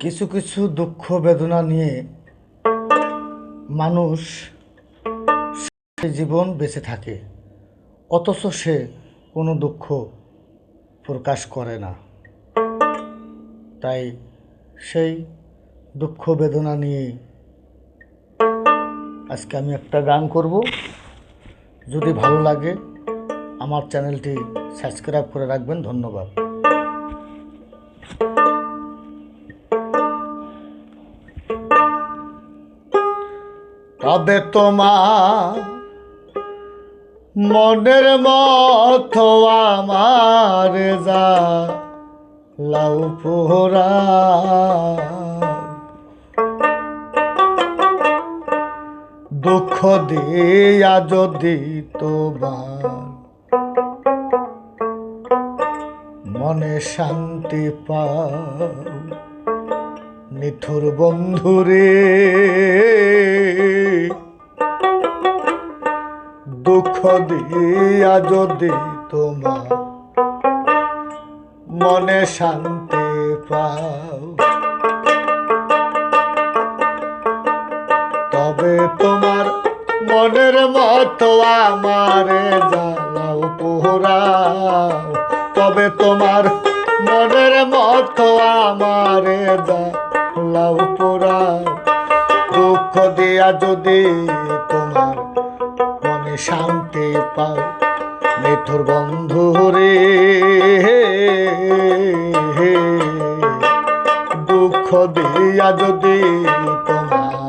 কিছু কিছু দুঃখ বেদনা নিয়ে মানুষ জীবন বেঁচে থাকে, অথচ সে কোনো দুঃখ প্রকাশ করে না। তাই সেই দুঃখ বেদনা নিয়ে আজকে আমি একটা গান করব। যদি ভালো লাগে আমার চ্যানেলটি সাবস্ক্রাইব করে রাখবেন। ধন্যবাদ। তবে তোমার মনের মতো আমার যা লাউ পোড়া, দুঃখ দিয়া যদি তোমার মনে শান্তি পাও, নিঠুর বন্ধুরে দুঃখ দিয়া যদি তোমার মনে শান্তি পাও, তবে তোমার মনের মতো আমারে জ্বালাও পোড়াও, তবে তোমার মনের মতো আমারে জ্বালাও পোড়াও, দুঃখ দিয়া যদি তোমার মনে শান্তি পাও, নিঠুর বন্ধু রে দুঃখ দিয়া যদি তোমার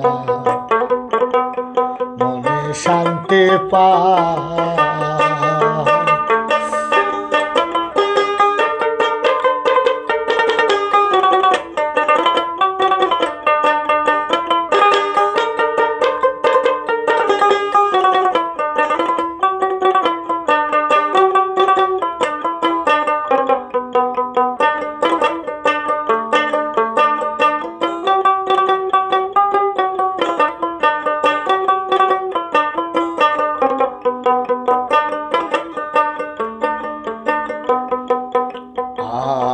মনে শান্তি পাও।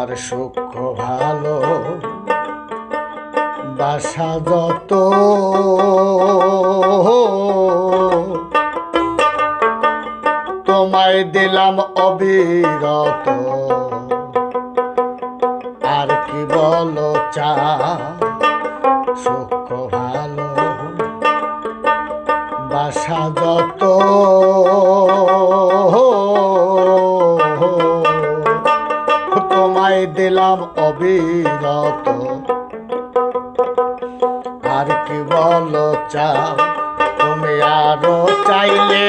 আর সুখ ভালো বাসা যত তোমায় দিলাম অবিরত, আর কি বলো চা সুখ ভালো বাসা যত তোমায় দিলাম অবিরত, আর কি বলো চাও তুমি, আরো চাইলে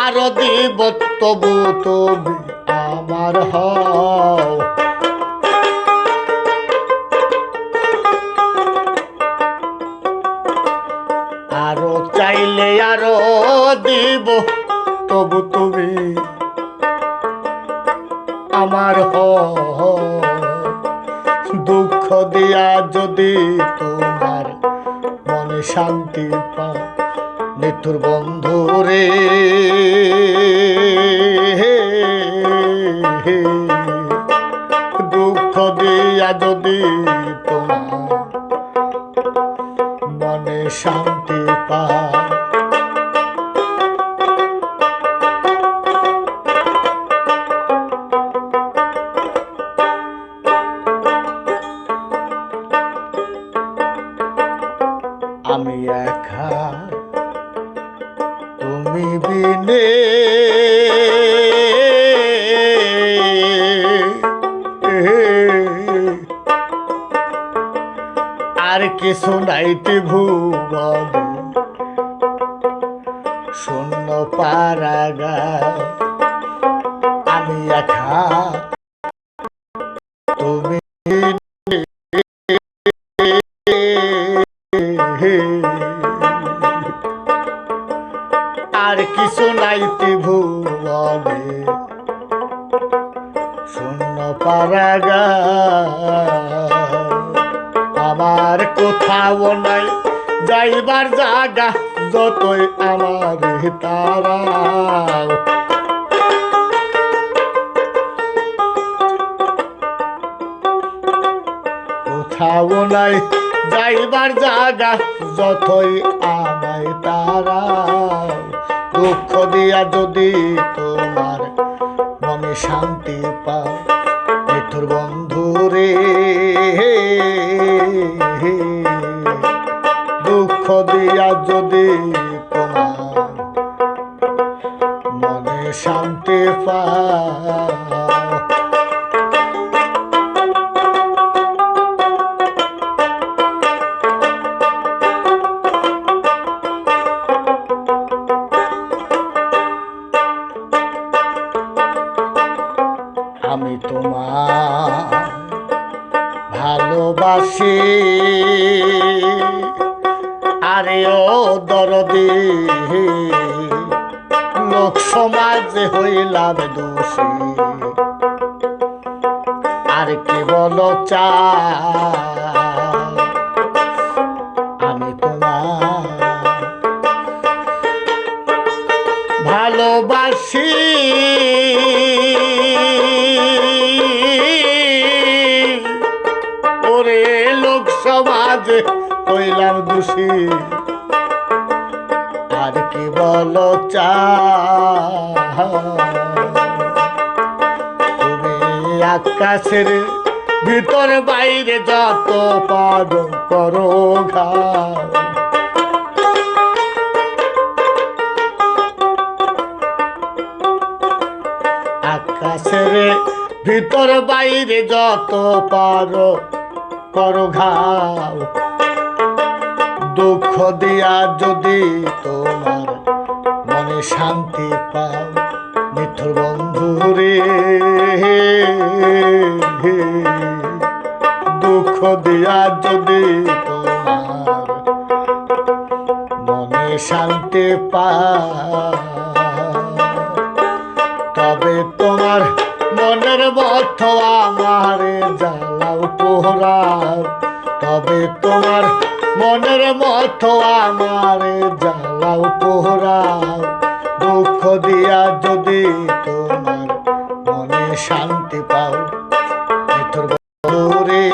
আরো দিব, তবু তুমি আমার হও, আরো চাইলে আরো দিব, তবু তুমি আমার হও, দুঃখ দিয়া যদি তোমার মনে শান্তি পাও, নিঠুর বন্ধু রে দুঃখ দিয়া যদি তোমার মনে শান্তি পাও। আমি একা তুমি বিনে আর কিছু নাইতে ভুবন শূন্য পারাগা, আমি একা তুমি আর কিছু নাইতে ভুবনে শূন্য পারাগা, আমার কোথাও নাই যাইবার জায়গা, যতই আমার তারাও কোথাও নাই যাইবার জায়গা, যতই আমায় তারা দুঃখ দিয়া যদি তোমার মনে শান্তি পাও মিঠুর বন্ধু রে, দুঃখ দিয়া যদি তোমার মনে শান্তি পাও। আমি তোমার ভালোবাসি, আরে ও দরদি, লোক সমাজে হইলাম দোষী, আর কি বলো চা আমি তোমার ভালোবাসি, ওরে লোক সমাজে হইলাম দোষী, আর কি বলো চা তুমি আকাশের ভিতর বাইরে যত পারো করো ঘাও, আকাশের ভিতর বাইরে যত পারো করো ঘাও, দুঃখ দিয়া যদি তোমার মনে শান্তি পাও মিঠুর বন্ধু রে, দুঃখ দিয়া যদি তোমার মনে শান্তি পাও, তবে তোমার মনের মত আমারে জ্বালাও পোহরাও, তবে তোমার মনের মত আমারে জ্বালাও পোহরাও, দুঃখ দিয়া যদি তোমার মনে শান্তি পাও মিঠুর বন্ধু রে,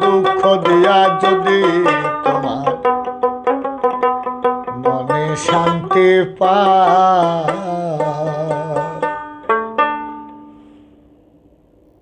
দুঃখ দিয়া যদি তোমার মনে শান্তি পাও।